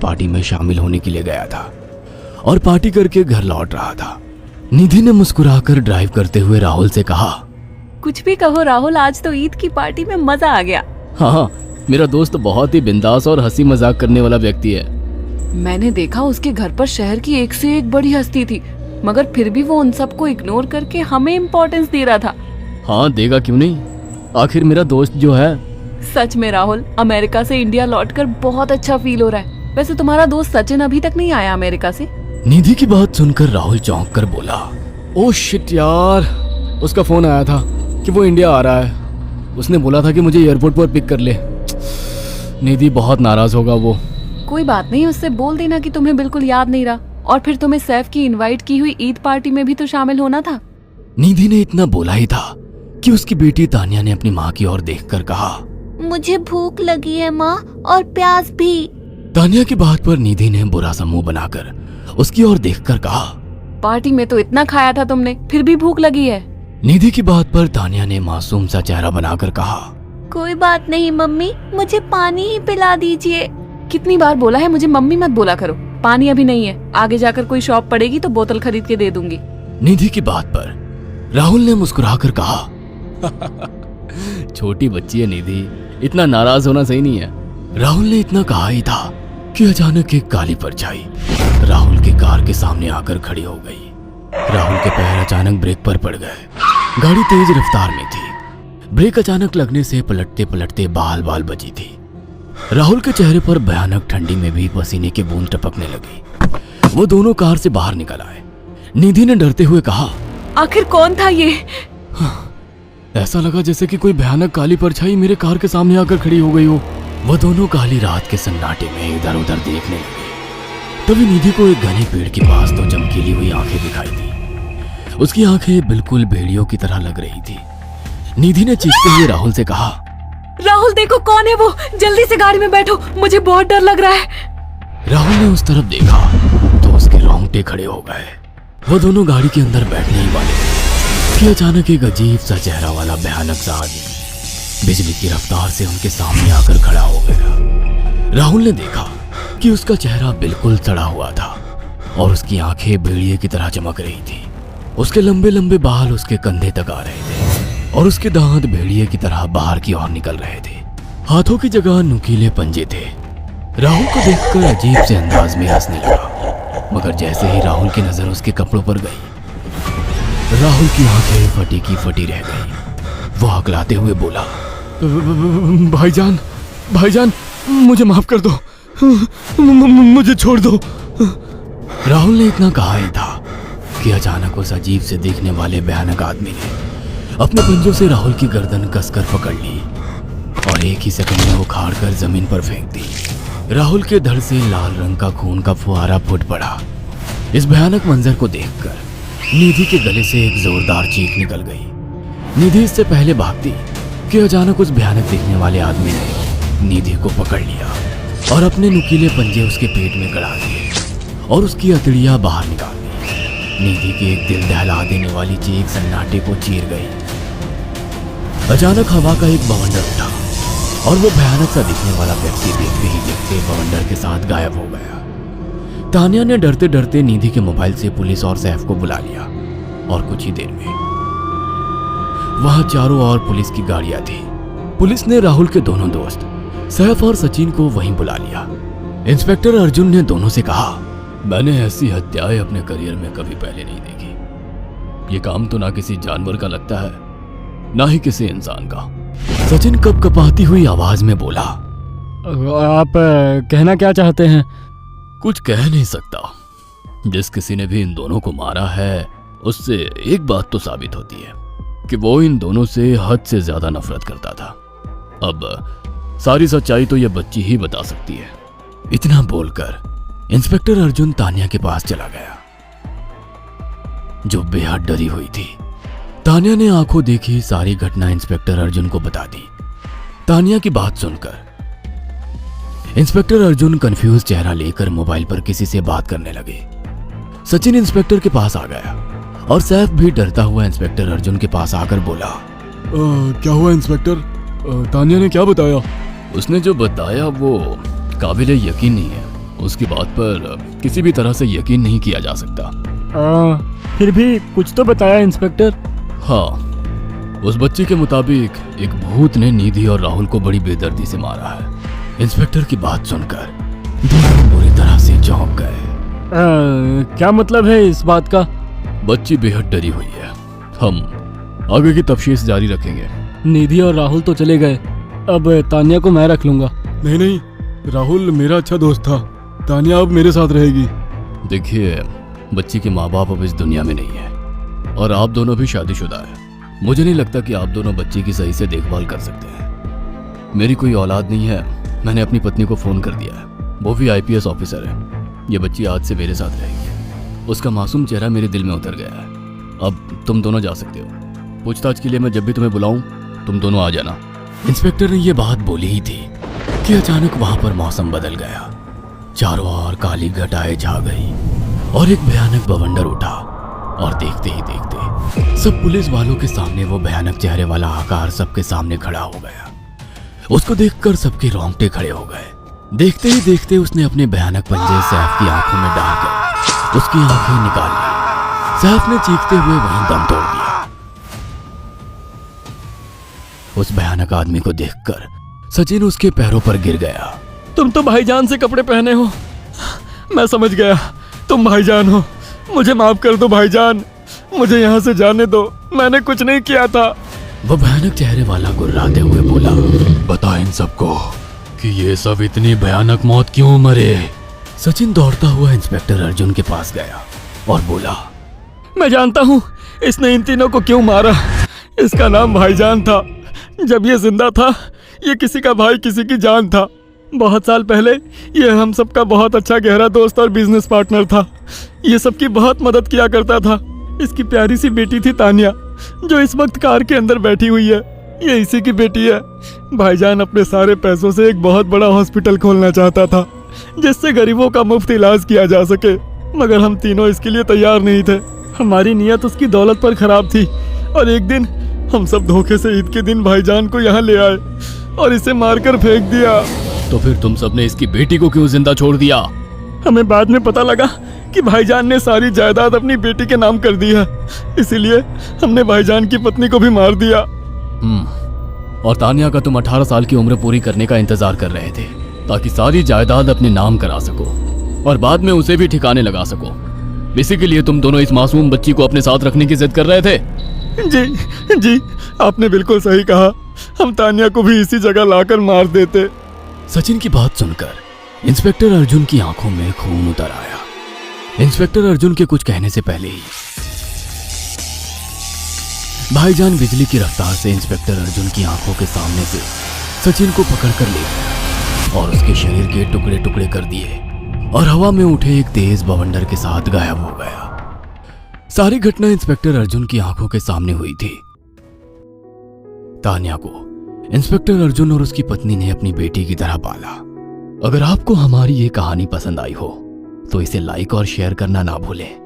Party में शामिल होने के लिए गया था और पार्टी करके घर लौट रहा था। निधि ने मुस्कुराकर ड्राइव करते हुए राहुल से कहा, कुछ भी कहो राहुल, आज तो ईद की पार्टी में मजा आ गया। हाँ, मेरा दोस्त बहुत ही बिंदास और हंसी मजाक करने वाला व्यक्ति है। मैंने देखा उसके घर पर शहर की एक से एक बड़ी हस्ती थी, मगर फिर भी वो उन सबको इग्नोर करके हमें इम्पोर्टेंस दे रहा था। हाँ, देगा क्यों नहीं, आखिर मेरा दोस्त जो है। सच में राहुल, अमेरिका से इंडिया लौटकर बहुत अच्छा फील हो रहा है। वैसे तुम्हारा दोस्त सचिन अभी तक नहीं आया अमेरिका से? निधि की बात सुनकर राहुल चौंक कर बोला, ओह शिट यार, उसका फोन आया था कि वो इंडिया आ रहा है। उसने बोला था कि मुझे एयरपोर्ट पर पिक कर ले। निधि बहुत नाराज होगा वो। कोई बात नहीं, उससे बोल देना कि तुम्हें बिल्कुल याद नहीं रहा, और फिर तुम्हें सैफ की इनवाइट की हुई ईद पार्टी में भी तो शामिल होना था। निधि ने इतना बोला ही था कि उसकी बेटी तानिया ने अपनी माँ की ओर देखकर कहा, मुझे भूख लगी है माँ, और प्यास भी। तानिया की बात पर निधि ने बुरा सा मुंह बनाकर उसकी ओर देखकर कहा, पार्टी में तो इतना खाया था तुमने, फिर भी भूख लगी है। निधि की बात पर तानिया ने मासूम सा चेहरा बनाकर कहा, कोई बात नहीं मम्मी, मुझे पानी ही पिला दीजिए। कितनी बार बोला है मुझे मम्मी मत बोला करो। पानी अभी नहीं है, आगे जाकर कोई शॉप पड़ेगी तो बोतल खरीद के दे दूंगी। निधि की बात पर राहुल ने मुस्कुराकर कहा, छोटी बच्ची है निधि, इतना नाराज होना सही नहीं है। राहुल ने इतना कहा ही था कि अचानक एक काली परछाई राहुल की कार के सामने आकर खड़ी हो गई। राहुल के पैर अचानक ब्रेक पर पड़ गए। गाड़ी तेज रफ्तार में थी। ब्रेक अचानक लगने से पलटते पलटते बाल बाल बची थी। राहुल के चेहरे पर भयानक ठंडी में भी पसीने की बूंद टपकने लगी। वो दोनों कार से बाहर निकल आए। निधि ने डरते हुए कहा, आखिर कौन था ये? ऐसा लगा जैसे कि कोई भयानक काली परछाई मेरे कार के सामने आकर खड़ी हो गई हो। वह दोनों काली रात के सन्नाटे में इधर उधर देखने लगे। तभी निधि को एक घने पेड़ के पास दो चमकीली हुई आंखें दिखाई दी। उसकी आंखें बिल्कुल भेड़ियों की तरह लग रही थी। निधि ने चीखते हुए राहुल से कहा, राहुल देखो कौन है वो, जल्दी से गाड़ी में बैठो, मुझे बहुत डर लग रहा है। राहुल ने उस तरफ देखा तो उसके रोंगटे खड़े हो गए। वो दोनों गाड़ी के अंदर बैठने ही वाले थे कि अचानक एक अजीब सा चेहरा वाला भयानक सा आदमी बिजली की रफ्तार से उनके सामने आकर खड़ा हो गया। राहुल ने देखा कि उसका चेहरा बिल्कुल सड़ा हुआ था और उसकी आंखें भेड़िए की तरह चमक रही थी। उसके लंबे लंबे बाल उसके कंधे तक आ रहे थे और उसके दांत भेड़िए की तरह बाहर की ओर निकल रहे थे। हाथों की जगह नुकीले पंजे थे। राहुल को देखकर अजीब से अंदाज में हंसने लगा, मगर जैसे ही राहुल की नजर उसके कपड़ों पर गई, राहुल की आंखें फटी की फटी रह गई। वो हकलाते हुए बोला, भाईजान, भाईजान, मुझे माफ कर दो, मुझे छोड़ दो। राहुल ने इतना कहा ही था कि अचानक उस अजीब से देखने वाले भयानक आदमी ने अपने पंजों से राहुल की गर्दन कसकर पकड़ ली और एक ही सेकंड में उखाड़ कर जमीन पर फेंक दी। राहुल के धड़ से लाल रंग का खून का फुहारा फूट पड़ा। इस भयानक मंजर को देखकर निधि के गले से एक जोरदार चीख निकल गई। निधि इससे पहले भागती कि अचानक उस भयानक दिखने वाले आदमी ने निधि को पकड़ लिया और अपने नुकीले पंजे उसके पेट में गड़ा दिए और उसकी अतड़ियां बाहर निकाल दी। निधि की एक दिल दहला देने वाली चीख सन्नाटे को चीर गई। अचानक हवा का एक बवंडर उठा और वो भयानक सा दिखने वाला व्यक्ति देखते ही देखते बवंडर के साथ गायब हो गया। तानिया ने डरते डरते निधि के मोबाइल से पुलिस और सैफ को बुला लिया और कुछ ही देर में वहां चारों ओर पुलिस की गाड़ियां थी। पुलिस ने राहुल के दोनों दोस्त सैफ और सचिन को वहीं बुला लिया। इंस्पेक्टर अर्जुन ने दोनों से कहा, मैंने ऐसी हत्याएं अपने करियर में कभी पहले नहीं देखी। ये काम तो ना किसी जानवर का लगता है, ना ही किसी इंसान का। सचिन कपकपाती हुई आवाज में बोला, आप कहना क्या चाहते हैं? कुछ कह नहीं सकता। जिस किसी ने भी इन दोनों को मारा है उससे एक बात तो साबित होती है कि वो इन दोनों से हद से ज्यादा नफरत करता था। अब सारी सच्चाई तो यह बच्ची ही बता सकती है। इतना बोलकर इंस्पेक्टर अर्जुन तानिया के पास चला गया, जो बेहद डरी हुई थी। तानिया ने आंखों देखी सारी घटना इंस्पेक्टर अर्जुन को बता दी। तानिया की बात सुनकर इंस्पेक्टर अर्जुन कंफ्यूज चेहरा लेकर मोबाइल पर किसी से बात करने लगे। सचिन इंस्पेक्टर के पास आ गया और सैफ भी डरता हुआ इंस्पेक्टर अर्जुन के पास आकर बोला, क्या हुआ इंस्पेक्टर? तानिया ने क्या बताया? उसने जो बताया वो काबिले यकीन नहीं है। उसकी बात पर किसी भी तरह से यकीन नहीं किया जा सकता। फिर भी कुछ तो बताया इंस्पेक्टर। हाँ, उस बच्चे के मुताबिक एक भूत ने निधि और राहुल को बड़ी बेदर्दी से मारा है। इंस्पेक्टर की बात सुनकर दोनों बुरी तरह से चौंक गए। क्या मतलब है इस बात का? बच्ची बेहद डरी हुई है। हम आगे की तफ्तीश जारी रखेंगे। निधि और राहुल तो चले गए, अब तानिया को मैं रख लूंगा। नहीं नहीं, राहुल मेरा अच्छा दोस्त था, तानिया अब मेरे साथ रहेगी। देखिए, बच्ची के माँ बाप अब इस दुनिया में नहीं है और आप दोनों भी शादीशुदा है। मुझे नहीं लगता कि आप दोनों बच्ची की सही से देखभाल कर सकते हैं। मेरी कोई औलाद नहीं है, मैंने अपनी पत्नी को फ़ोन कर दिया है, वो भी IPS ऑफिसर है। ये बच्ची आज से मेरे साथ रहेगी। उसका मासूम चेहरा मेरे दिल में उतर गया है। अब तुम दोनों जा सकते हो। पूछताछ के लिए मैं जब भी तुम्हें बुलाऊं तुम दोनों आ जाना। इंस्पेक्टर ने ये बात बोली ही थी कि अचानक वहां पर मौसम बदल गया। चारों ओर काली घटाएं छा गई और एक भयानक बवंडर उठा और देखते ही देखते सब पुलिस वालों के सामने वो भयानक चेहरे वाला आकार सबके सामने खड़ा हो गया। उसको देखकर सबके रोंगटे खड़े हो गए। देखते ही देखते उसने अपने भयानक पंजे सैफ की आंखों में डालकर उसकी आंखें निकाल ली। सैफ ने चीखते हुए वहीं दम तोड़ दिया। उस भयानक आदमी को देखकर सचिन उसके पैरों पर गिर गया। तुम तो भाईजान से कपड़े पहने हो, मैं समझ गया तुम भाईजान हो। मुझे माफ कर दो भाईजान, मुझे यहाँ से जाने दो, मैंने कुछ नहीं किया था। वो भयानक चेहरे वाला गुर्राते हुए बोला, बता इन सबको कि ये सब इतनी भयानक मौत क्यों मरे। सचिन दौड़ता हुआ इंस्पेक्टर अर्जुन के पास गया और बोला, मैं जानता हूँ इसने इन तीनों को क्यों मारा। इसका नाम भाईजान था। जब ये जिंदा था ये किसी का भाई किसी की जान था। बहुत साल पहले ये हम सबका बहुत अच्छा गहरा दोस्त और बिजनेस पार्टनर था। ये सबकी बहुत मदद किया करता था। इसकी प्यारी सी बेटी थी तानिया, जो इस वक्त कार के अंदर बैठी हुई है, ये इसी की बेटी है। भाईजान अपने सारे पैसों से एक बहुत बड़ा हॉस्पिटल खोलना चाहता था जिससे गरीबों का मुफ्त इलाज किया जा सके, मगर हम तीनों इसके लिए तैयार नहीं थे। हमारी नीयत उसकी दौलत पर खराब थी और एक दिन हम सब धोखे से ईद के दिन भाईजान को यहाँ ले आए और इसे मारकर फेंक दिया। तो फिर तुम सबने इसकी बेटी को क्यों जिंदा छोड़ दिया? हमें बाद में पता लगा कि भाईजान ने सारी जायदाद अपनी बेटी के नाम कर दी है, इसीलिए हमने भाईजान की पत्नी को भी मार दिया। और तानिया का तुम 18 साल की उम्र पूरी करने का इंतजार कर रहे थे ताकि सारी जायदाद अपने नाम करा सको और बाद में उसे भी ठिकाने लगा सको। इसी के लिए तुम दोनों इस मासूम बच्ची को अपने साथ रखने की जिद कर रहे थे। जी, आपने बिल्कुल सही कहा। हम तानिया को भी इसी जगह लाकर मार देते। सचिन की बात सुनकर इंस्पेक्टर अर्जुन की आंखों में खून उतर आया। इंस्पेक्टर अर्जुन के कुछ कहने से पहले ही भाईजान बिजली की रफ्तार से इंस्पेक्टर अर्जुन की आंखों के सामने से सचिन को पकड़कर ले गया और उसके शरीर के टुकड़े टुकड़े कर दिए और हवा में उठे एक तेज बवंडर के साथ गायब हो गया। सारी घटना इंस्पेक्टर अर्जुन की आंखों के सामने हुई थी। तानिया को इंस्पेक्टर अर्जुन और उसकी पत्नी ने अपनी बेटी की तरह पाला। अगर आपको हमारी ये कहानी पसंद आई हो तो इसे लाइक और शेयर करना ना भूलें।